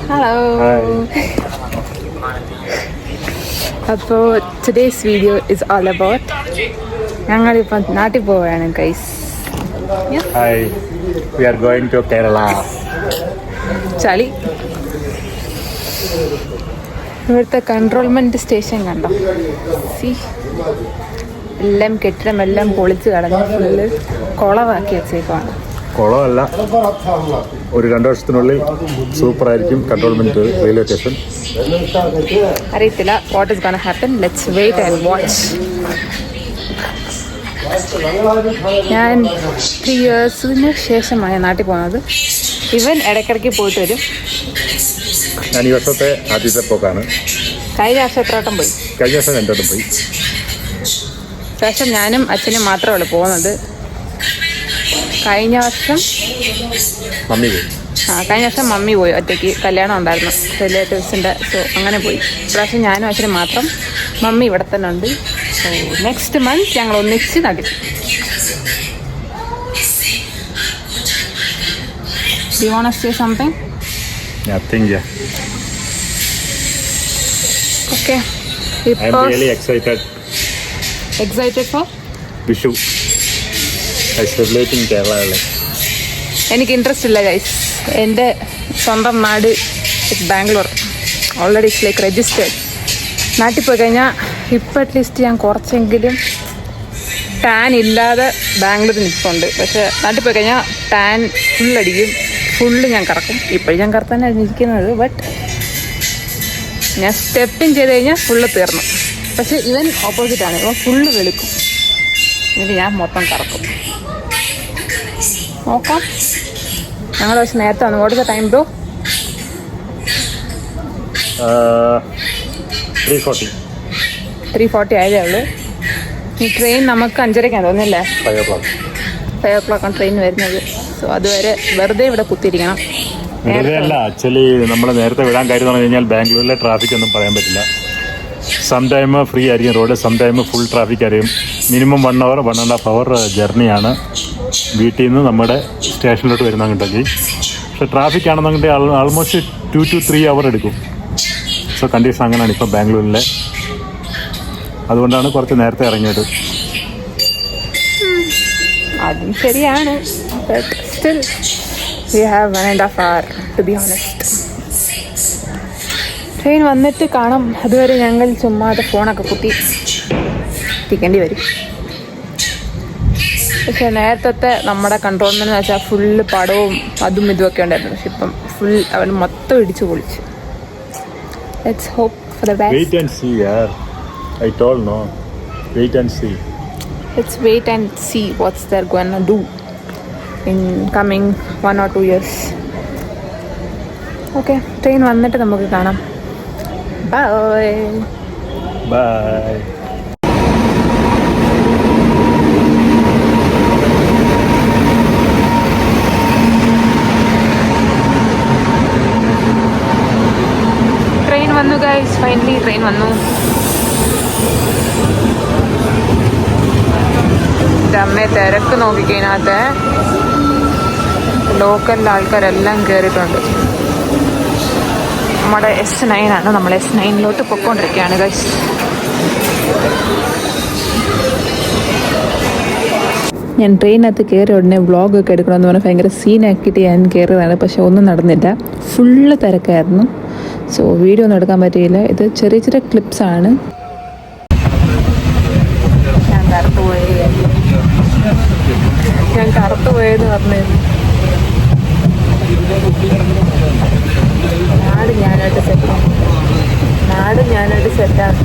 Hello. അപ്പോൾ today's video is all about ഞങ്ങളിപ്പം നാട്ടിൽ പോവുകയാണ് guys. Hi, we are going to Kerala. ചളി. ഇവിടുത്തെ കൺട്രോൾമെന്റ് സ്റ്റേഷൻ കണ്ടോ? സി എല്ലാം കെട്ടിടമെല്ലാം പൊളിച്ച് കടന്ന് ഫുള്ള് കുളവാക്കി വെച്ചേക്കുവാണ്. കുളമല്ല, ഒരു 2 വർഷത്തിനുള്ളിൽ സൂപ്പർ ആയിരിക്കും കൺട്രോൾമെന്റ് റെയിൽവേ സ്റ്റേഷൻ. അറിയത്തില്ല what is gonna happen. Let's wait and watch. ഞാൻ 3 ഇയേഴ്സിന് ശേഷമാണ് നാട്ടിൽ പോകുന്നത്. ഇവൻ ഇടയ്ക്കിടയ്ക്ക് പോയിട്ട് വരും. ഞാൻ ഈ വർഷത്തെ ആദ്യത്തെ പോക്കാണ്. കഴിഞ്ഞ വർഷം എത്ര വട്ടം പോയി? കഴിഞ്ഞ വർഷം 2 വട്ടം പോയി. ശേഷം ഞാനും അച്ഛനും മാത്രമേ പോകുന്നത്. കഴിഞ്ഞ വർഷം മമ്മി പോയി. കഴിഞ്ഞ വർഷം മമ്മി പോയി ഒറ്റയ്ക്ക്. കല്യാണം ഉണ്ടായിരുന്നു റിലേറ്റീവ്സിൻ്റെ. സോ അങ്ങനെ പോയി. ഇപ്രാവശ്യം ഞാനും അച്ഛനും മാത്രം. മമ്മി ഇവിടെ തന്നെ ഉണ്ട്. സോ നെക്സ്റ്റ് മന്ത് ഞങ്ങൾ ഒന്നിച്ച് നടും. Do you want to say something? Nothing, yeah. Okay. I am really excited. Excited for? Vishu. I celebrating Kerala. എനിക്ക് ഇൻട്രസ്റ്റ് ഇല്ല ഗൈസ്. എൻ്റെ സ്വന്തം നാട് Bangalore. Already it's like registered. നാട്ടിൽ പോയി കഴിഞ്ഞാൽ ഇപ്പം അറ്റ്ലീസ്റ്റ് ഞാൻ കുറച്ചെങ്കിലും ടാൻ ഇല്ലാതെ ബാംഗ്ലൂരിൽ നിൽക്കുന്നുണ്ട്. പക്ഷേ നാട്ടിൽ പോയി കഴിഞ്ഞാൽ ടാൻ ഫുള്ളടിക്കും. ഫുള്ള് ഞാൻ കറക്കും. ഇപ്പോഴും ഞാൻ കറത്താനാണ് ഇരിക്കുന്നത്. ബട്ട് ഞാൻ സ്റ്റെപ്പിൻ ചെയ്ത് കഴിഞ്ഞാൽ ഫുള്ള് തീർന്നു. പക്ഷേ ഇവൻ ഓപ്പോസിറ്റാണ്. ഇവൻ ഫുള്ള് വെളുക്കും. എന്നിട്ട് ഞാൻ മൊത്തം കറക്കും. നോക്കാം. ഞങ്ങൾ പക്ഷെ നേരത്തെ വന്നു. What is the time bro? 3:40 ആയതേ ഉള്ളൂ. ഈ ട്രെയിൻ നമുക്ക് 5:30 തോന്നില്ലേ? 5 o'clock ആണ് ട്രെയിൻ വരുന്നത്. സോ അതുവരെ വെറുതെ ഇവിടെ കുത്തിയിരിക്കണം. വെറുതെ അല്ല, ആക്ച്വലി നമ്മൾ നേരത്തെ വിടാൻ കാര്യം പറഞ്ഞു കഴിഞ്ഞാൽ ബാംഗ്ലൂരിലെ ട്രാഫിക് ഒന്നും പറയാൻ പറ്റില്ല. സം ടൈം ഫ്രീ ആയിരിക്കും road, some time full traffic ആയിരിക്കും. മിനിമം 1 hour 1.5 hour ജേർണിയാണ് വീട്ടിൽ നിന്ന് നമ്മുടെ സ്റ്റേഷനിലോട്ട് വരുന്നതെങ്കിൽ. പക്ഷേ ട്രാഫിക് ആണെന്നുണ്ടെങ്കിൽ ആൾമോസ്റ്റ് 2 to 3 hour എടുക്കും. സോ കണ്ടീഷൻ അങ്ങനെയാണ് ഇപ്പം ബാംഗ്ലൂരിലെ. അതുകൊണ്ടാണ് കുറച്ച് നേരത്തെ ഇറങ്ങിയത്. അതും ശരിയാണ്. But still we have 1.5 hour to be honest. Train വന്നിട്ട് കാണാം. അതുവരെ ഞങ്ങൾ ചുമ്മാതെ ഫോണൊക്കെ കുത്തി ഇരിക്കേണ്ടി വരും. പക്ഷേ നേരത്തെ നമ്മുടെ കൺട്രോൾമെന്റ് എന്ന് വെച്ചാൽ ഫുള്ള് പടവും അതും ഇതുമൊക്കെ ഉണ്ടായിരുന്നു. പക്ഷെ ഇപ്പം ഫുൾ അവൻ മൊത്തം ഇടിച്ചു പൊളിച്ചു. Let's hope for the best. Wait and see യാർ. I told no. Wait and see. Let's wait and see what's they're gonna do in coming 1 or 2 years. Okay, train വന്നിട്ട് നമുക്ക് കാണാം. Bye. Bye. ട്രെയിൻ വന്നു guys. Finally train വന്നു. അമ്മയെ തിരക്ക് നോക്കിക്കതിനകത്ത് ലോക്കലിലെ ആൾക്കാരെല്ലാം കയറിയിട്ടുണ്ട്. നമ്മുടെ S9 ആണ്. നമ്മൾ S9 പൊയ്ക്കൊണ്ടിരിക്കുകയാണ് ഗൈസ്. ഞാൻ ട്രെയിനകത്ത് കയറി ഉടനെ വ്ളോഗൊക്കെ എടുക്കണമെന്ന് പറഞ്ഞാൽ ഭയങ്കര സീനാക്കിയിട്ട് ഞാൻ കയറിയതാണ്. പക്ഷെ ഒന്നും നടന്നില്ല. ഫുള്ള് തിരക്കായിരുന്നു. സോ വീഡിയോ ഒന്നും എടുക്കാൻ പറ്റിയില്ല. ഇത് ചെറിയ ചെറിയ ക്ലിപ്സാണ്. ഞാൻ കറുത്തു പോയെന്ന് പറഞ്ഞത് നാട് ഞാനായിട്ട് സെറ്റാണ്.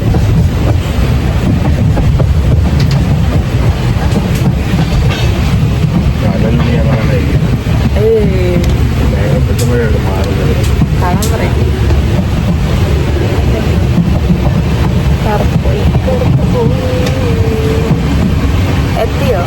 കളം പറയും. എത്തിയോ?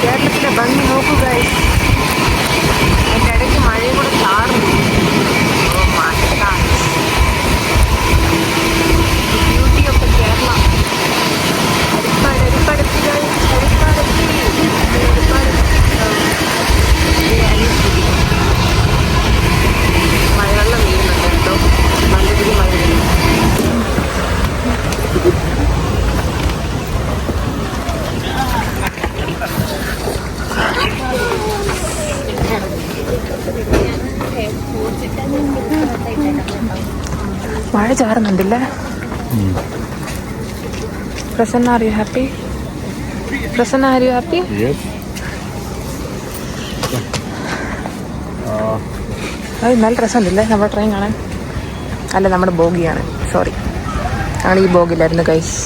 കേരളത്തിലെ ഭംഗി നോക്കൂ ഗൈസ്. അതിൻ്റെ ഇടയ്ക്ക് മഴയും കൂടെ മഴ ചാറുന്നുണ്ടല്ലേ. Prasanna, are you happy? Prasanna, are you happy? അത് നല്ല രസമുണ്ടല്ലേ നമ്മുടെ ട്രെയിൻ കാണാൻ. അല്ല, നമ്മുടെ ബോഗിയാണ്, സോറി. ഞങ്ങൾ ഈ ബോഗിലായിരുന്നു ഗൈസ്.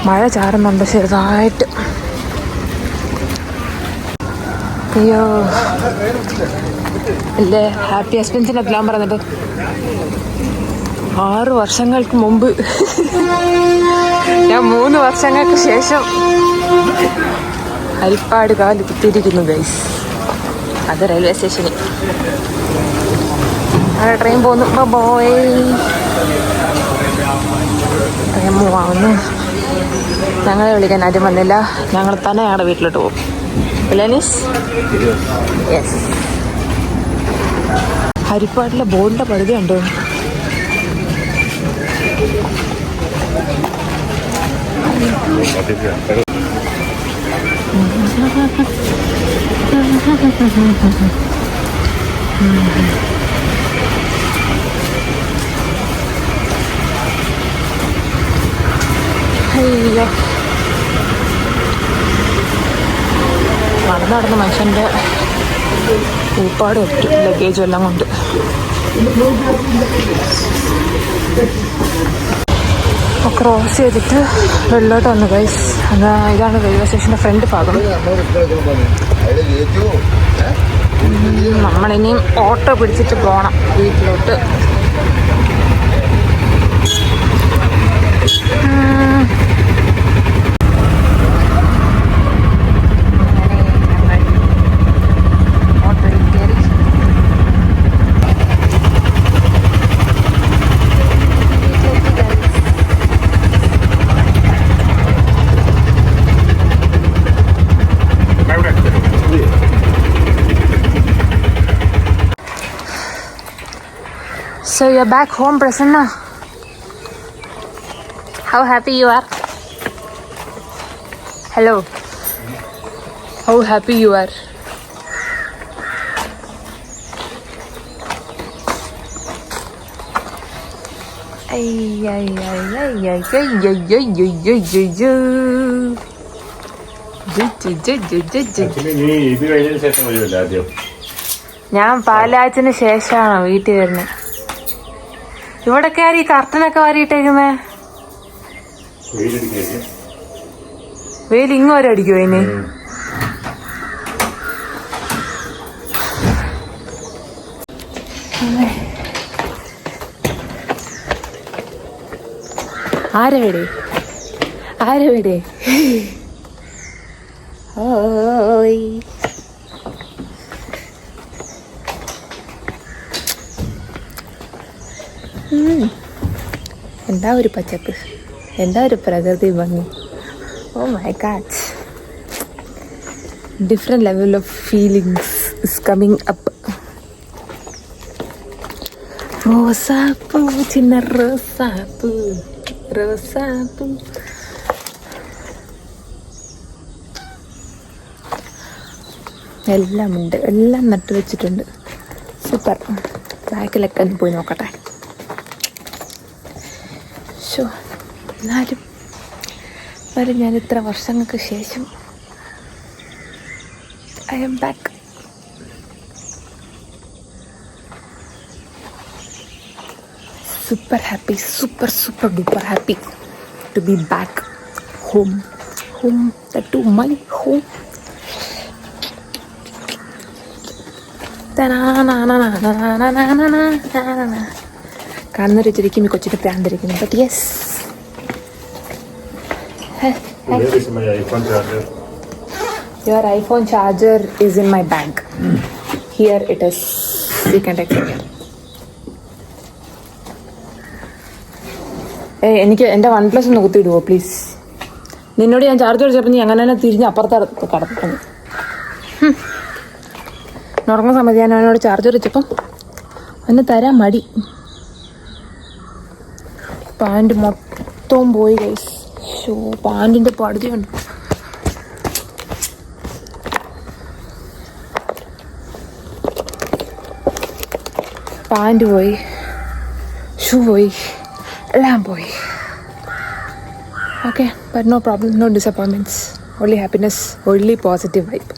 മഴ ചാറുന്നുണ്ട് ചെറുതായിട്ട്. അയ്യോ അല്ലേ, ഹാപ്പി ഹസ്ബൻഡ്സിൻ്റെ എല്ലാം പറഞ്ഞിട്ട് 6 വർഷങ്ങൾക്ക് മുമ്പ് ഞാൻ 3 വർഷങ്ങൾക്ക് ശേഷം ഹരിപ്പാട് കാല് കുത്തിയിരിക്കുന്നു ഗൈസ്. അത് റെയിൽവേ സ്റ്റേഷനിൽ. അവിടെ ട്രെയിൻ പോകുന്നു. ബോയ് ട്രെയിൻ മൂവാകുന്നു. ഞങ്ങളെ വിളിക്കാൻ ആരും വന്നില്ല. ഞങ്ങൾ തന്നെ ഞങ്ങളുടെ വീട്ടിലോട്ട് പോകും. ലെനിസ്, യെസ്. ഹരിപ്പാട്ടിലെ ബോർഡിൻ്റെ പഴുതി ഉണ്ടോ? അയ്യോ, നടന്ന മനുഷ്യൻ്റെ ഊപ്പാട് പറ്റും ലഗേജും എല്ലാം കൊണ്ട്. ക്രോസ് ചെയ്തിട്ട് വെള്ളോട്ട് വന്നു ഗൈസ്. ഇതാണ് റെയിൽവേ സ്റ്റേഷൻ്റെ ഫ്രണ്ട് ഭാഗം. നമ്മളിനിയും ഓട്ടോ പിടിച്ചിട്ട് പോകണം വീട്ടിലോട്ട്. So you're back home, Prasanna. How happy you are? Hello. How happy you are? Ay ay ay ay ay ay ay ay ay ay ay. ഞാൻ പാലാച്ചിന് ശേഷമാണ് വീട്ടിൽ വരുന്നത്. ഇവിടൊക്കെ ആര് ഈ കർട്ടനൊക്കെ വാരിയിട്ടേക്കുന്നേ? വെയിൽ ഇങ്ങോരെ അടിക്കുമോ ഇനി? ആരെവിടെ ആരെവിടെ? ഓയ് എന്താ ഒരു പച്ചപ്പ്, എന്താ ഒരു പ്രകൃതി ഭംഗി. Oh my God, different level of feelings is coming up. റോസാപ്പൂ, ചിന്ന റോസാപ്പൂ, റോസാപ്പൂ. എല്ലാം ഉണ്ട്, എല്ലാം നട്ടു വെച്ചിട്ടുണ്ട്. സൂപ്പർ. ബാക്കിലൊക്കെ ഒന്ന് പോയി നോക്കട്ടെ. ഷോ, എന്നാലും ഞാൻ ഇത്ര വർഷങ്ങൾക്ക് ശേഷം I M back. super happy, super duper happy to be back home, that to my home. കാണുന്നൊരു വെച്ചിരിക്കും ഈ കൊച്ചിട്ട് പ്രാന്തിരിക്കുന്നു. But yes, your iPhone charger is in my bag. Here it is. You can take it. എനിക്ക് എൻ്റെ OnePlus ഒന്ന് കുത്തിയിടുവോ please? നിന്നോട് ഞാൻ ചാർജർ വെച്ചപ്പോൾ നീ അങ്ങനെ തന്നെ തിരിഞ്ഞ് അപ്പുറത്ത് കടന്നു. ഉറങ്ങുന്ന സമയത്ത് ഞാൻ അവനോട് ചാർജർ വെച്ചപ്പം അവന് തരാൻ മടി. പാൻറ് മൊത്തവും പോയി ഗൈസ്. ഷോ, പാൻറ്റിൻ്റെ പടുതിയുണ്ട്. പാൻറ് പോയി, ഷൂ പോയി, എല്ലാം പോയി. Okay, but no problem, no disappointments, only happiness, only positive vibe.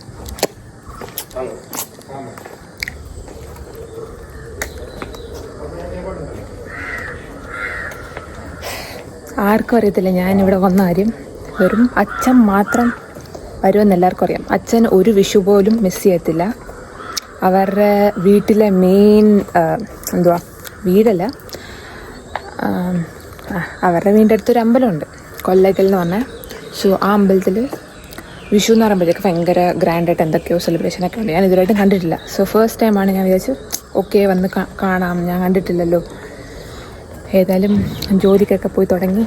ആർക്കും അറിയത്തില്ല ഞാനിവിടെ വന്ന കാര്യം. വെറും അച്ഛൻ മാത്രം വരുമെന്ന് എല്ലാവർക്കും അറിയാം. അച്ഛൻ ഒരു വിഷു പോലും മിസ് ചെയ്യത്തില്ല. അവരുടെ വീട്ടിലെ മെയിൻ വീടല്ല, അവരുടെ വീടിൻ്റെ അടുത്തൊരു അമ്പലമുണ്ട്, കൊല്ലയ്ക്കൽ എന്ന് പറഞ്ഞാൽ. സോ ആ അമ്പലത്തിൽ വിഷു എന്ന് പറയുമ്പോഴത്തേക്ക് ഭയങ്കര ഗ്രാൻഡായിട്ട് എന്തൊക്കെയോ സെലിബ്രേഷനൊക്കെ ഉണ്ട്. ഞാൻ ഇതുവരെയായിട്ടും കണ്ടിട്ടില്ല. സോ ഫസ്റ്റ് ടൈമാണ് ഞാൻ വിചാരിച്ചു ഓക്കെ വന്ന് കാണാം, ഞാൻ കണ്ടിട്ടില്ലല്ലോ. ഏതായാലും ജോലിക്കൊക്കെ പോയി തുടങ്ങി,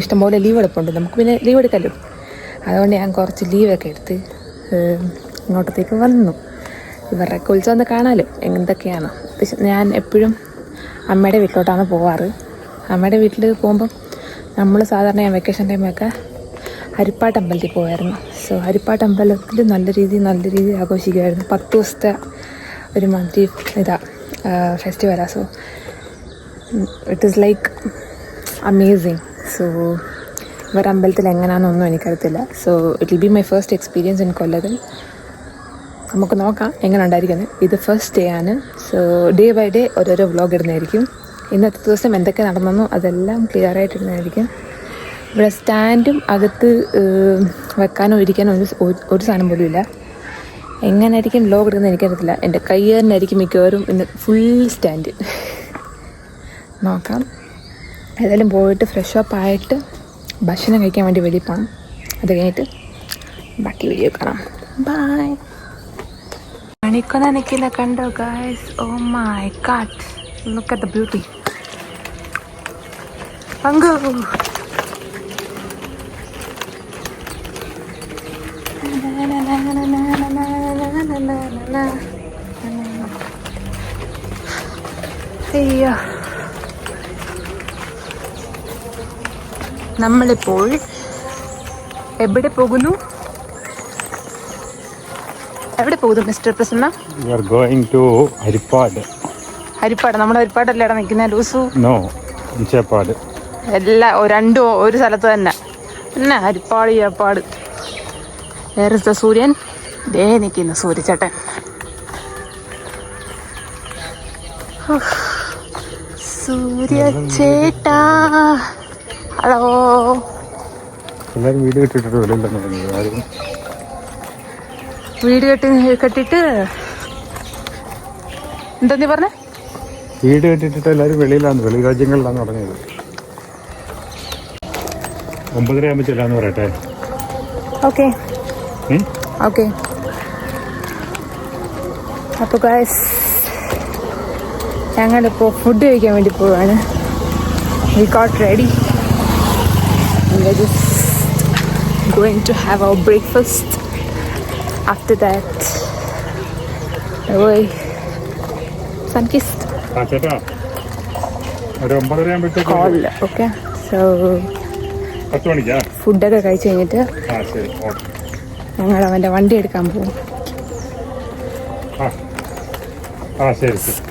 ഇഷ്ടംപോലെ ലീവ് എടുപ്പുണ്ട്, നമുക്ക് പിന്നെ ലീവ് എടുക്കാമല്ലോ. അതുകൊണ്ട് ഞാൻ കുറച്ച് ലീവൊക്കെ എടുത്ത് ഇങ്ങോട്ടത്തേക്ക് വന്നു. ഇവരുടെയൊക്കെ ഉത്സവം ഒന്ന് കാണാമല്ലോ എന്തൊക്കെയാണ്. പക്ഷെ ഞാൻ എപ്പോഴും അമ്മയുടെ വീട്ടിലോട്ടാണ് പോവാറ്. അമ്മയുടെ വീട്ടിൽ പോകുമ്പം നമ്മൾ സാധാരണ ഞാൻ വെക്കേഷൻ ടൈമൊക്കെ ഹരിപ്പാട്ട് അമ്പലത്തിൽ പോകുമായിരുന്നു. സോ ഹരിപ്പാട്ട് അമ്പലത്തിൽ നല്ല രീതിയിൽ ആഘോഷിക്കുമായിരുന്നു. 10 ദിവസത്തെ ഒരു മന്ത്ലി ഫെസ്റ്റിവലാണ്. So it is like amazing. So ഇവരുടെ അമ്പലത്തിൽ എങ്ങനെയാണെന്നൊന്നും എനിക്കറിയത്തില്ല. So it will be my first experience in കൊല്ലത്തിൽ. നമുക്ക് നോക്കാം എങ്ങനെ ഉണ്ടായിരിക്കുന്നത്. ഇത് ഫസ്റ്റ് ഡേ ആണ്. സോ ഡേ ബൈ ഡേ ഓരോരോ വ്ളോഗ് ഇടുന്നതായിരിക്കും. ഇന്നത്തെ ദിവസം എന്തൊക്കെ നടന്നെന്നോ അതെല്ലാം ക്ലിയർ ആയിട്ടിടുന്നതായിരിക്കും. ഇവിടെ സ്റ്റാൻഡും അകത്ത് വെക്കാനോ ഇരിക്കാനോ ഒരു സാധനം പോലും ഇല്ല. എങ്ങനെയായിരിക്കും വ്ളോഗ് ഇടുന്നത് എനിക്കറിയത്തില്ല. എൻ്റെ കൈ തന്നെ ആയിരിക്കും മിക്കവാറും ഇന്ന് ഫുൾ സ്റ്റാൻഡ്. നോക്കാം. ഏതായാലും പോയിട്ട് ഫ്രഷ് അപ്പ് ആയിട്ട് ഭക്ഷണം കഴിക്കാൻ വേണ്ടി വെളിയിൽ പോകണം. അത് കഴിഞ്ഞിട്ട് ബാക്കി വീഡിയോ കാണാം. ബൈ. മണിക്കൊന്ന നിൽക്കുന്ന കണ്ടോ guys? Oh my God, look at the beauty. പങ്കു അയ്യോ, നമ്മളിപ്പോൾ എവിടെ പോകുന്നു mister Prasanna? We are going to Haripad. നമ്മുടെ ഹരിപ്പാടല്ലേ ഇവിടെ നിൽക്കുന്ന ലൂസു? No, ഇഞ്ചപ്പാട്. എല്ലാം രണ്ടും ഒരു സ്ഥലത്ത് തന്നെ. പിന്നെ ഹരിപ്പാട്. വേറെ സൂര്യൻ ദേ നിൽക്കുന്നു, സൂര്യചേട്ടൻ. സൂര്യചേട്ടാ ഹലോ. എല്ലാവരും വീട് കെട്ടിട്ട് എന്താ നീ പറഞ്ഞേ? വീട് കെട്ടിട്ട് എല്ലാവരും വെളി രാജ്യങ്ങളിലാണ് തുടങ്ങിയത്. 9:30 ആകുമ്പോൾ ചെല്ലാന്ന് പറയട്ടെ. ഓക്കെ. അപ്പോൾ ഗായ്സ് ഞങ്ങളിപ്പോൾ ഫുഡ് കഴിക്കാൻ വേണ്ടി പോവാണ്. We got ready. We're just going to have our breakfast. After that, sun-kissed. ചേട്ടാ ഒരു 9:30 ആകുമ്പോഴത്തേക്ക് Call. Okay. So 10 മണിക്കാ ഫുഡൊക്കെ കഴിച്ച് കഴിഞ്ഞിട്ട് ഞങ്ങൾ അവൻ്റെ വണ്ടി എടുക്കാൻ പോകും.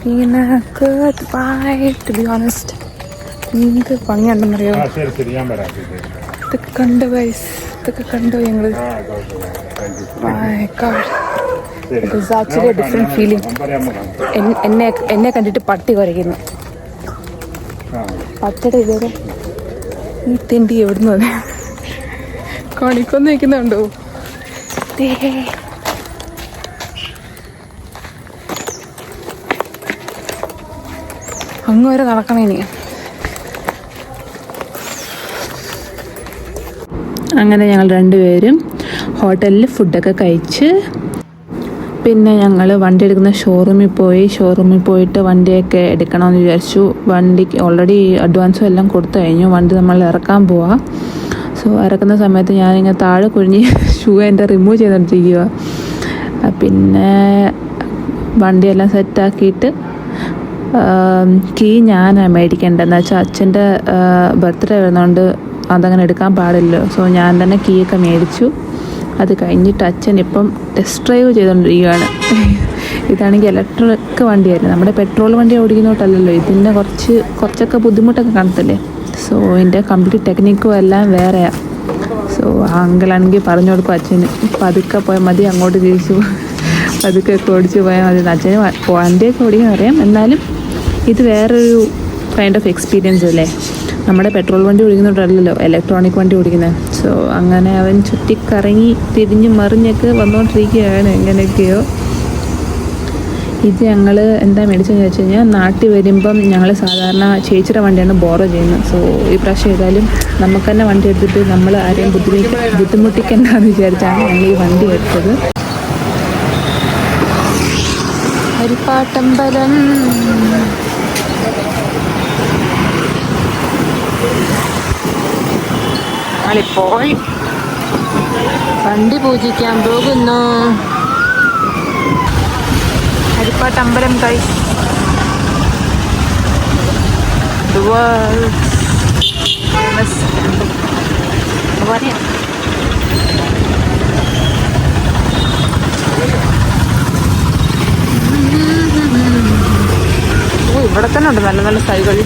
പിന്നെ goodbye. To be honest നിങ്ങൾക്ക് ഭംഗിയുണ്ടെന്നറിയോ? ഇതൊക്കെ കണ്ടോ ഗൈസ്? ഇതൊക്കെ കണ്ടോ ഞങ്ങൾ? My God, it is actually a different feeling. എന്നെ കണ്ടിട്ട് പട്ടി കുറയ്ക്കുന്നു. പട്ടിയുടെ ഇതുവരെ ഈ തിണ്ടി എവിടുന്ന് വന്നേ? കണിക്കൊന്ന് വയ്ക്കുന്നുണ്ടോ? അങ്ങ് വരെ നടക്കണം ഇനി. അങ്ങനെ ഞങ്ങൾ രണ്ടുപേരും ഹോട്ടലിൽ ഫുഡൊക്കെ കഴിച്ച് പിന്നെ ഞങ്ങൾ വണ്ടി എടുക്കുന്ന ഷോറൂമിൽ പോയിട്ട് വണ്ടിയൊക്കെ എടുക്കണമെന്ന് വിചാരിച്ചു. വണ്ടിക്ക് ഓൾറെഡി അഡ്വാൻസും എല്ലാം കൊടുത്തു കഴിഞ്ഞു. വണ്ടി നമ്മൾ ഇറക്കാൻ പോവാം. സോ ഇറക്കുന്ന സമയത്ത് ഞാനിങ്ങനെ താഴെ കുഴിഞ്ഞ് ഷൂ എൻ്റെ റിമൂവ് ചെയ്തുകൊണ്ടിരിക്കുക. പിന്നെ വണ്ടിയെല്ലാം സെറ്റാക്കിയിട്ട് കീ ഞാനാണ് മേടിക്കേണ്ടതെന്ന് വെച്ചാൽ അച്ഛൻ്റെ ബർത്ത്ഡേ വരുന്നതുകൊണ്ട് അതങ്ങനെ എടുക്കാൻ പാടില്ലല്ലോ. സോ ഞാൻ തന്നെ കീ ഒക്കെ മേടിച്ചു. അത് കഴിഞ്ഞിട്ട് അച്ഛൻ ഇപ്പം ടെസ്റ്റ് ഡ്രൈവ് ചെയ്തുകൊണ്ടിരിക്കുകയാണ്. ഇതാണെങ്കിൽ ഇലക്ട്രിക് വണ്ടിയായിരുന്നു. നമ്മുടെ പെട്രോൾ വണ്ടി ഓടിക്കുന്നോട്ടല്ലല്ലോ, ഇതിൻ്റെ കുറച്ചൊക്കെ ബുദ്ധിമുട്ടൊക്കെ കാണത്തില്ലേ. സോ ഇതിൻ്റെ കംപ്ലീറ്റ് ടെക്നിക്കും എല്ലാം വേറെയാണ്. സോ ആ അങ്കിളാണെങ്കിൽ പറഞ്ഞു കൊടുക്കും അച്ഛന്, പതുക്കെ പോയാൽ മതി, അങ്ങോട്ട് തിരിച്ചു പതുക്കെ ഓടിച്ച് പോയാൽ മതി. അച്ഛന് വണ്ടിയൊക്കെ ഓടിക്കാൻ അറിയാം, എന്നാലും ഇത് വേറൊരു കൈൻഡ് ഓഫ് എക്സ്പീരിയൻസ് അല്ലേ. നമ്മുടെ പെട്രോൾ വണ്ടി ഓടിക്കുന്നോട്ടല്ലല്ലോ ഇലക്ട്രോണിക് വണ്ടി ഓടിക്കുന്നത്. സോ അങ്ങനെ അവൻ ചുറ്റിക്കറങ്ങി തിരിഞ്ഞ് മറിഞ്ഞൊക്കെ വന്നുകൊണ്ടിരിക്കുകയാണ് എങ്ങനെയൊക്കെയോ. ഇത് ഞങ്ങൾ എന്താ മേടിച്ചതെന്ന് വെച്ച് കഴിഞ്ഞാൽ, നാട്ടിൽ വരുമ്പം ഞങ്ങൾ സാധാരണ ചേച്ചിയുടെ വണ്ടിയാണ് ബോറോ ചെയ്യുന്നത്. സോ ഈ പ്രാവശ്യം ഏതായാലും നമുക്ക് തന്നെ വണ്ടി എടുത്തിട്ട് നമ്മൾ ആരെയും ബുദ്ധിമുട്ടിക്കണ്ടെന്ന് വിചാരിച്ചാണ് ഞങ്ങൾ ഈ വണ്ടി എടുത്തത്. ഹരിപ്പാട്ടമ്പലം ഞങ്ങളിപ്പോൾ വണ്ടി പൂജിക്കാൻ പോകുന്നു. ഹരിപ്പാട്ടമ്പലം ഗൈസ്. ഇവിടെ തന്നെ ഉണ്ട് നല്ല നല്ല സൈകൾ.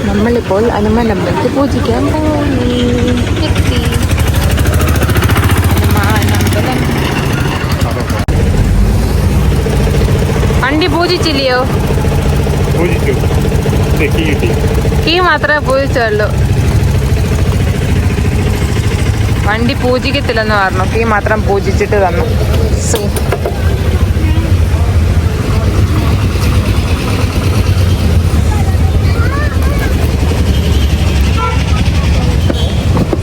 നമ്മളിപ്പോൾ ഹനുമാൻ അമ്പലത്തിൽ പൂജിക്കാൻ പോകുന്നു. വണ്ടി പൂജിച്ചില്ലയോ? കീ മാത്രമേ പൂജിച്ചുള്ളൂ. വണ്ടി പൂജിക്കത്തില്ലെന്ന് പറഞ്ഞു, കീ മാത്രം പൂജിച്ചിട്ട് തന്നു.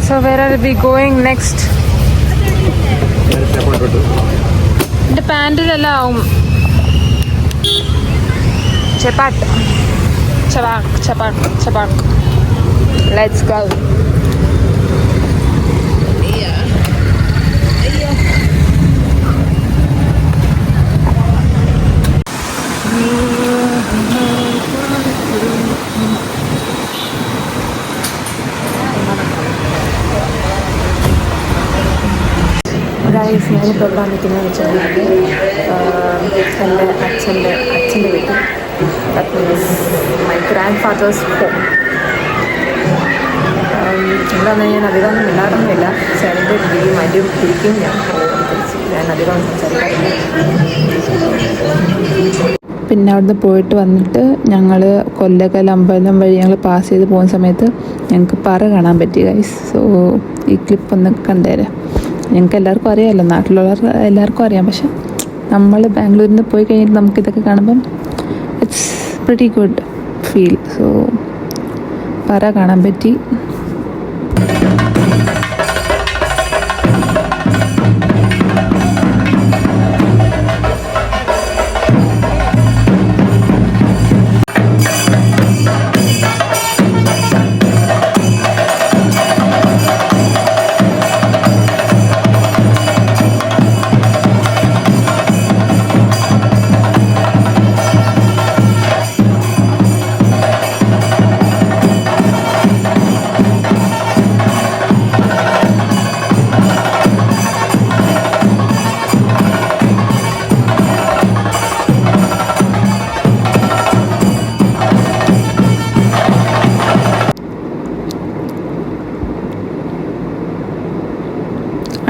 So where are we going next? എൻ്റെ പാൻറ്റിലെല്ലാം ആവും. Chapak. Let's go. ഗൈസ്, ഞാനിപ്പോൾ എവിടെ നിൽക്കുന്നതെന്ന് വെച്ചാൽ എൻ്റെ അച്ഛൻ്റെ വീട്ടിൽ. That means my grandfather's home. എന്താണെന്ന് ഞാൻ അധികം ഉണ്ടാകുന്നില്ല. ചേട്ടൻ്റെ രീതിയും അതിൻ്റെ തിരിക്കും ഞാൻ അധികം സംസാരിക്കാറില്ല. പിന്നെ അവിടുന്ന് പോയിട്ട് വന്നിട്ട് ഞങ്ങൾ കൊല്ലക്കൽ അമ്പലം വഴി ഞങ്ങൾ പാസ് ചെയ്ത് പോകുന്ന സമയത്ത് ഞങ്ങൾക്ക് പറ കാണാൻ പറ്റി ഗൈസ്. സോ ഈ ക്ലിപ്പ് ഒന്ന് കണ്ടുതരാം. ഞങ്ങൾക്ക് എല്ലാവർക്കും അറിയാമല്ലോ, നാട്ടിലുള്ളവർ എല്ലാവർക്കും അറിയാം. പക്ഷെ നമ്മൾ ബാംഗ്ലൂരിൽ നിന്ന് പോയി കഴിഞ്ഞിട്ട് നമുക്കിതൊക്കെ കാണുമ്പം it's pretty good feel. So പറ കാണാൻ പറ്റി.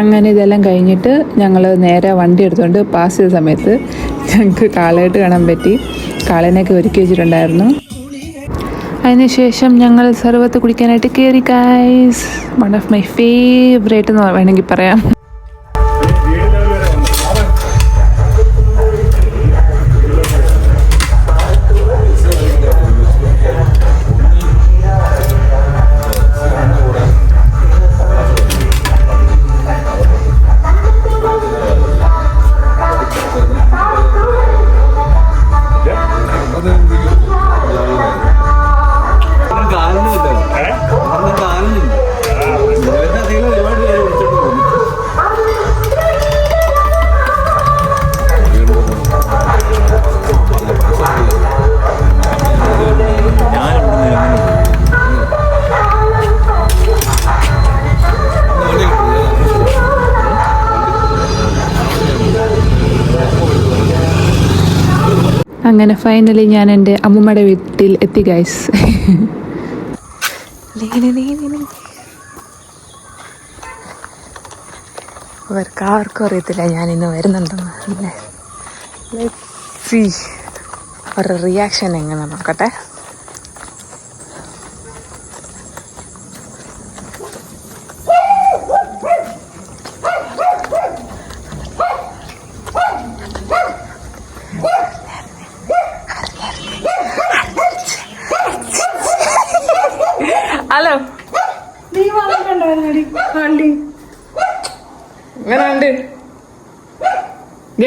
അങ്ങനെ ഇതെല്ലാം കഴിഞ്ഞിട്ട് ഞങ്ങൾ നേരെ വണ്ടി എടുത്തുകൊണ്ട് പാസ് ചെയ്ത സമയത്ത് ഞങ്ങൾക്ക് കാളയായിട്ട് കാണാൻ പറ്റി. കാളേനെയൊക്കെ ഒരുക്കി വെച്ചിട്ടുണ്ടായിരുന്നു. അതിനുശേഷം ഞങ്ങൾ സർവത്ത് കുടിക്കാനായിട്ട് കയറി guys. One of my favourite എന്ന് വേണമെങ്കിൽ പറയാം. അങ്ങനെ ഫൈനലി ഞാൻ എൻ്റെ അമ്മൂമ്മയുടെ വീട്ടിൽ എത്തി ഗൈസ്. അവർക്കാർക്കും അറിയത്തില്ല ഞാൻ ഇന്ന് വരുന്നുണ്ടെന്ന്. അല്ലേ, അവരുടെ റിയാക്ഷൻ എങ്ങനെ നോക്കട്ടെ. ഹലോ, ഇങ്ങനെ ഉണ്ട്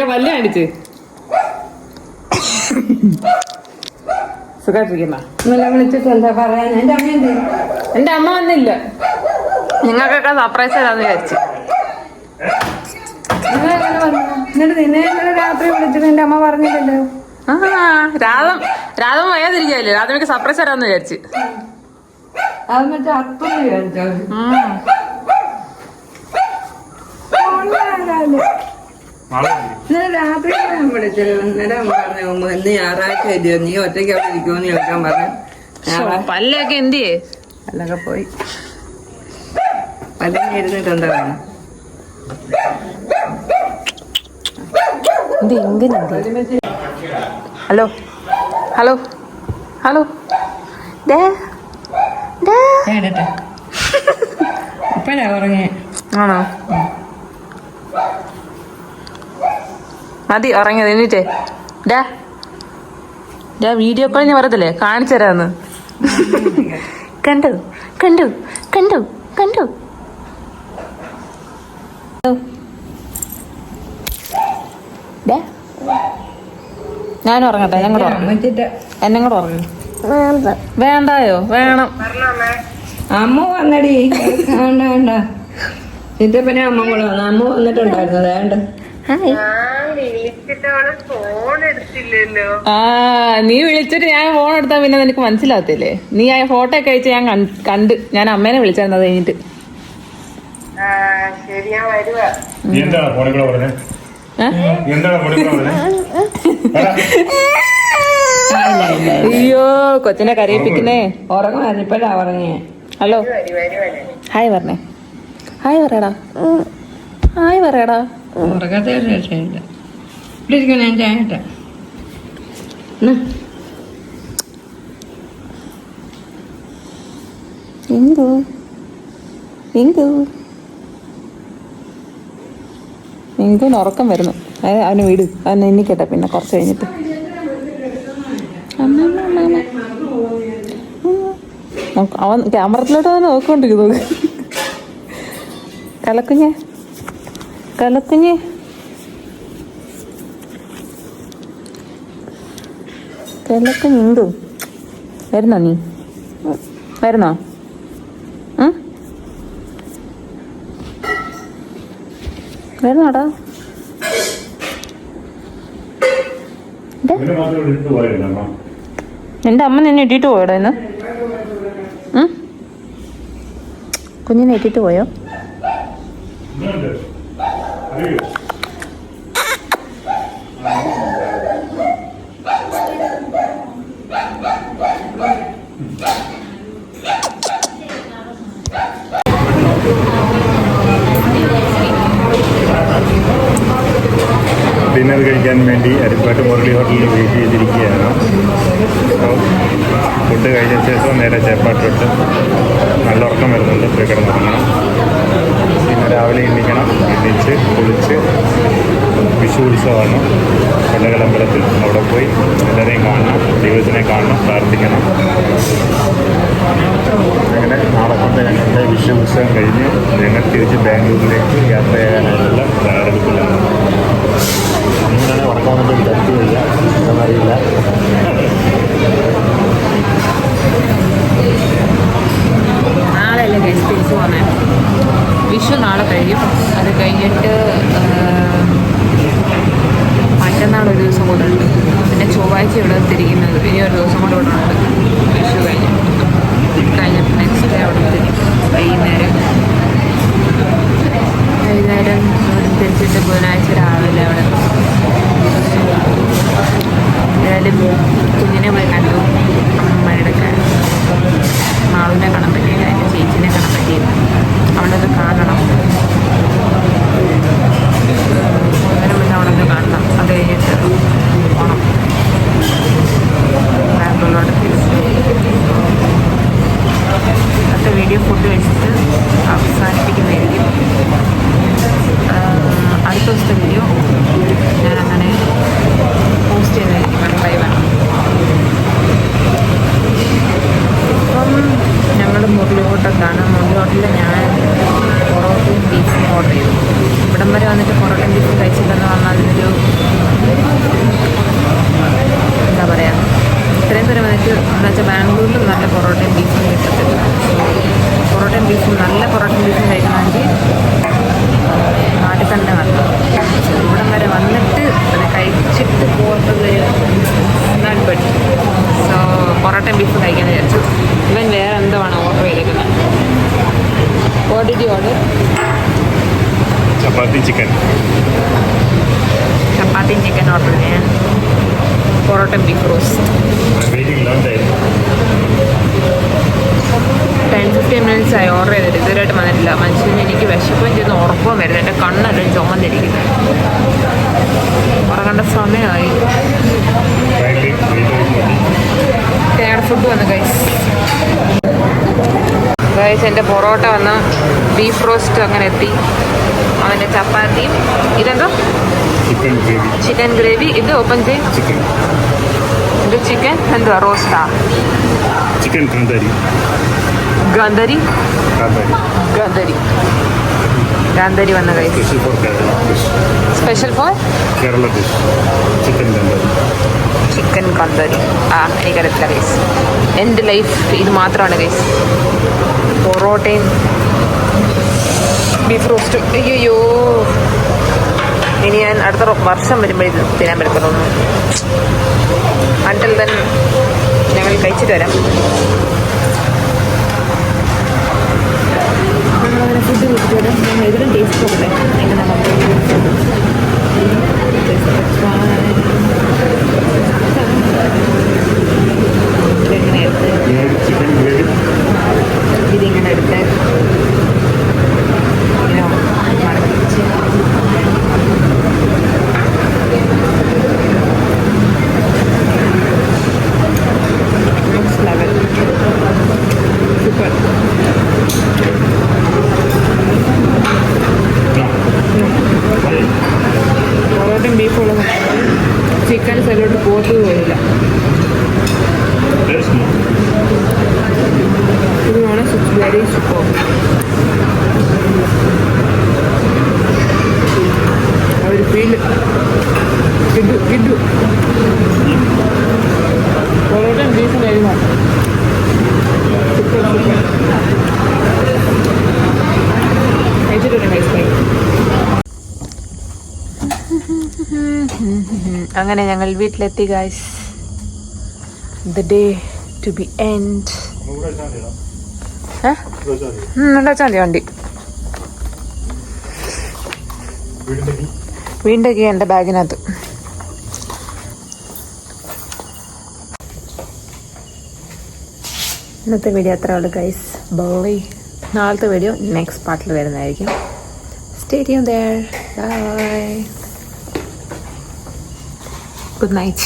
വല്ല അടിച്ച് സുഖായിട്ടിരിക്കുന്ന വിളിച്ചിട്ടെന്താ പറയാൻ? എന്റെ അമ്മ എന്ത്? എന്റെ അമ്മ വന്നില്ല. നിങ്ങൾക്കൊക്കെ സർപ്രൈസ് തരാന്ന് വിചാരിച്ചു. എന്നിട്ട് നിന്നെ രാത്രി വിളിച്ചിട്ട് എന്റെ അമ്മ പറഞ്ഞില്ലല്ലോ. ആ രാധം വയ്യാതിരിക്കല്ലേ, രാധമ്മക്ക് സർപ്രൈസ് തരാന്ന് വിചാരിച്ചു. അത് മറ്റേ അർത്ഥം വിചാരിച്ചോ? ഇന്നലെ രാത്രി ഞാൻ വിളിച്ചത്. അന്നേരം പറഞ്ഞു ഇന്ന് ഞായറാഴ്ച ഇല്ലയോ, നീ ഒറ്റയ്ക്ക് അവിടെ ഇരിക്കുമെന്ന് ചോദിക്കാൻ പറഞ്ഞു. പല്ലൊക്കെ എന്തിയേ? പല്ലൊക്കെ പോയി. പല്ലിന് ഇരുന്നിട്ട് എന്താ വേണം? ഹലോ ഹലോ ഹലോ, കേടട്ടെ ഇപ്പഴാ പറഞ്ഞേ. ആണോ? മതി ഉറങ്ങിയത്. എന്നിട്ടേ വീഡിയോ കോൾ ഞാൻ പറയത്തില്ലേ, കാണിച്ചു തരാന്ന്. കണ്ടു കണ്ടു കണ്ടു കണ്ടു. ഞാൻ ഉറങ്ങട്ടെ? ഞാൻ കൂടെ ഉറങ്ങും. എന്നെ കൂടെ ഉറങ്ങും. വേണ്ടായോ? വേണം. അമ്മ വന്നടി. വേണ്ട വേണ്ട. ചിറ്റപ്പനെ അമ്മ കൂടെ വന്നു. അമ്മ വന്നിട്ടുണ്ടായിരുന്നു. വേണ്ട. നീ വിളിച്ചിട്ട് ഞാൻ ഫോൺ എടുത്താ പിന്നെ നിനക്ക് മനസ്സിലാകത്തില്ലേ? നീ ആ ഫോട്ടോ ഒക്കെ അയച്ച് ഞാൻ കണ്ട്. ഞാൻ അമ്മേനെ വിളിച്ചായിരുന്നു അത് കഴിഞ്ഞിട്ട്. അയ്യോ, കൊച്ചിനെ കരയിപ്പിക്കുന്നേ. ഉറങ്ങുമായിരുന്നു. ഇപ്പഴാ ഉറങ്ങിയേ. ഹലോ, ഹായ് പറഞ്ഞേ. ഹായ് പറയടാ. ഹായ് പറയടാ. ഉറങ്ങാത്ത രക്ഷയില്ല. ഇവിടെ ഇരിക്കണം. ഞാൻ ചായട്ടെ. എങ്കു എങ്കു എനിക്കൊന്ന് ഉറക്കം വരുന്നു. അവന് വീട് അവനെ എണ്ണിക്കട്ടെ പിന്നെ കുറച്ച് കഴിഞ്ഞിട്ട്. അവൻ ക്യാമറത്തിലോട്ട് അവൻ നോക്കിക്കൊണ്ടിരിക്കുന്നു. കലക്കുഞ്ഞേ കലക്കുഞ്ഞേ കലക്കുഞ്ഞു. വരുന്നോ നീ? വരുന്നോ? വരുന്നോടാ? എന്റെ അമ്മ നിന്നെ ഇട്ടിട്ട് പോയോടാ ഇന്ന്? കുഞ്ഞിനെ ഇട്ടിട്ട് പോയോ? ഡിന്നർ കഴിക്കാൻ വേണ്ടി അരിപ്പാട്ട് മുരളി ഹോട്ടലിൽ വെയിറ്റ് ചെയ്തിരിക്കുകയാണ്. ഫുഡ് കഴിഞ്ഞ ശേഷം നേരെ ചേപ്പാട്ടിട്ട് നല്ല ഉറക്കം വരുന്നുണ്ട്. പോയി കിടന്നുറങ്ങണം. പിന്നെ രാവിലെ എണ്ണിക്കണം. എണ്ണിച്ച് കുളിച്ച് വിഷു ഉത്സവമാണ് കൊല്ലകലമ്പലത്തിൽ. അവിടെ പോയി എല്ലാവരെയും കാണണം, ദൈവത്തിനെ കാണണം, പ്രാർത്ഥിക്കണം. അങ്ങനെ നാളെ കൊണ്ട് ഞങ്ങളുടെ വിഷു ഉത്സവം കഴിഞ്ഞ് ഞങ്ങൾ തിരിച്ച് ബാംഗ്ലൂരിലേക്ക് യാത്രയാകാനായിട്ടുള്ള തയ്യാറെടുപ്പിലാണ്. അങ്ങനെയാണ് ഉറക്കം വന്നിട്ട് വിചാരിക്കുകയില്ല, എന്നറിയില്ല. നാളെയല്ലേ കഴിച്ച് തിരിച്ചു പോന്നേ. വിഷു നാളെ കഴിയും. അത് കഴിഞ്ഞിട്ട് മറ്റന്നാൾ ഒരു ദിവസം കൂടെ ഉണ്ട്. പിന്നെ ചൊവ്വാഴ്ച ഇവിടെ തിരിക്കുന്നത്. ഇനി ഒരു ദിവസം കൂടെ ഇവിടെ ഉണ്ട്. വിഷു കഴിഞ്ഞിട്ട് നെക്സ്റ്റ് ഡേ അവിടെ തിരിക്കും. വൈകുന്നേരം തിരിച്ചിട്ട് ബുധനാഴ്ച രാവിലെ അവിടെ. ഏതായാലും കുഞ്ഞിനെ പോയി കണ്ടു. അമ്മയുടെ മാളിനെ കാണാൻ പറ്റിയില്ല, എൻ്റെ ചേച്ചിനെ കാണാൻ പറ്റിയില്ല. അവിടെ ഒന്ന് കാണണം, അന്നേരം പിന്നെ അവിടെ ഒന്ന് കാണണം. അത് കഴിഞ്ഞിട്ട് പോകണം ബാംഗ്ലൂരിലോട്ട് തിരിച്ച്. അടുത്ത വീഡിയോ ഫുഡ് കഴിച്ചിട്ട് അവസാനിപ്പിക്കുന്നതായിരിക്കും. അടുത്ത ദിവസത്തെ വീഡിയോ ഞാനങ്ങനെ പോസ്റ്റ് ചെയ്തായിരിക്കും വൺ ബൈ വൺ. ഇപ്പം ഞങ്ങൾ മുരളി ഹോട്ടലിലാണ്. മുരളി ഹോട്ടലിൽ ഞാൻ പൊറോട്ടയും ബീഫും ഓർഡർ ചെയ്തു. ഇവിടം വരെ വന്നിട്ട് പൊറോട്ടയും ബീഫും കഴിച്ചില്ലെന്ന് പറഞ്ഞാൽ അതിനൊരു എന്താ പറയുക, ഇത്രയും പേര് വന്നിട്ട് എന്താ വെച്ചാൽ ബാംഗ്ലൂരിൽ നല്ല പൊറോട്ടയും ബീഫും കിട്ടത്തില്ല. പൊറോട്ടയും ബീഫും നല്ല പൊറോട്ടയും ബീഫും കഴിക്കണമെങ്കിൽ നാട്ടിൽ തന്നെ വരണം. ഇവിടം വരെ വന്നിട്ട് അത് കഴിച്ചിട്ട് പോകുന്നത് നോട്ട് ഗുഡ്. സോ പൊറോട്ടയും ബീഫും കഴിക്കാൻ വിചാരിച്ചു. ഇവൻ വേറെ എന്തോ ആണ് ഓർഡർ ചെയ്തേക്കുന്നത്. What did you order? Chapati chicken. ചപ്പാത്തിയും ചിക്കൻ ഓർഡർ ചെയ്യാൻ. പൊറോട്ടയും ബീഫ് റോസ്റ്റ്. 10-15 minutes ആയി ഓർഡർ ചെയ്തിട്ട് ഇതുവരെയായിട്ട് വന്നിട്ടില്ല. മനുഷ്യന് എനിക്ക് വിശപ്പും ചെയ്യുന്ന ഉറപ്പും വരുന്നത്. എൻ്റെ കണ്ണെല്ലാം ചുമന്നിരിക്കുന്നു. ഉറങ്ങേണ്ട സമയമായി. ഞങ്ങളുടെ ഫുഡ് വന്നു ഗൈസ്. എൻ്റെ പൊറോട്ട വന്ന് ബീഫ് റോസ്റ്റ് അങ്ങനെ എത്തി. അവൻ്റെ ചപ്പാത്തിയും ഇതെന്തോ ചിക്കൻ ഗ്രേവി. ഇത് ഓപ്പൺ ചെയ്യും. ഇത് ചിക്കൻ എന്തുവാ റോസ്റ്റാ? ചിക്കൻ കാന്താരി. ഗാന്ധരി ഗാന്ധരി ഗാന്ധരി വന്ന guys. Special for Kerala dish chicken kanthari. Chicken kanthari. എനിക്കറിയത്തില്ല കൈസ്. എൻ്റെ ലൈഫ് ഇത് മാത്രമാണ് കൈസ്. പൊറോട്ടയും ബീഫ് റോസ്റ്റും. അയ്യോ, ഇനി ഞാൻ അടുത്ത വർഷം വരുമ്പോൾ ഇത് തിന്നാൻ പറ്റത്തുള്ളൂ. അണ്ടിൽ ദെൻ ഞങ്ങൾ കഴിച്ചിട്ട് വരാം. നമ്മളങ്ങനെ ഫുഡ് കഴിച്ചിട്ട് വരാം. ഞങ്ങൾ എതിരും ടേസ്റ്റ് നോക്കട്ടെ. എങ്ങനെ ഇതെങ്ങനെ എടുത്ത് ഇതിങ്ങനെ എടുത്ത് ഇങ്ങനെ മടക്കിച്ച് നെക്സ്റ്റ് ലെവൽ. സൂപ്പർ. പൊറോട്ടയും ബീഫുള്ള ചിക്കൻ സലോട്ട് പോത്ത് പോയില്ല. ഇത് വേണം. It's very super. ഒരു ഫീൽ കിട്ടു. പൊറോട്ടയും ബീഫും കഴിയുമോ? Super super. കഴിച്ചിട്ടുണ്ട് ഗൈസ്. അങ്ങനെ ഞങ്ങൾ വീട്ടിലെത്തി guys. The day to be end. ഉണ്ടാച്ചാൽ മതി വണ്ടി. വീണ്ടും എൻ്റെ ബാഗിനകത്ത്. ഇന്നത്തെ വീഡിയോ അത്ര ഉള്ളു ഗൈസ്. ബൈ. നാളത്തെ വീഡിയോ നെക്സ്റ്റ് പാർട്ടിൽ വരുന്നതായിരിക്കും. Stay tuned there. Bye. Good night.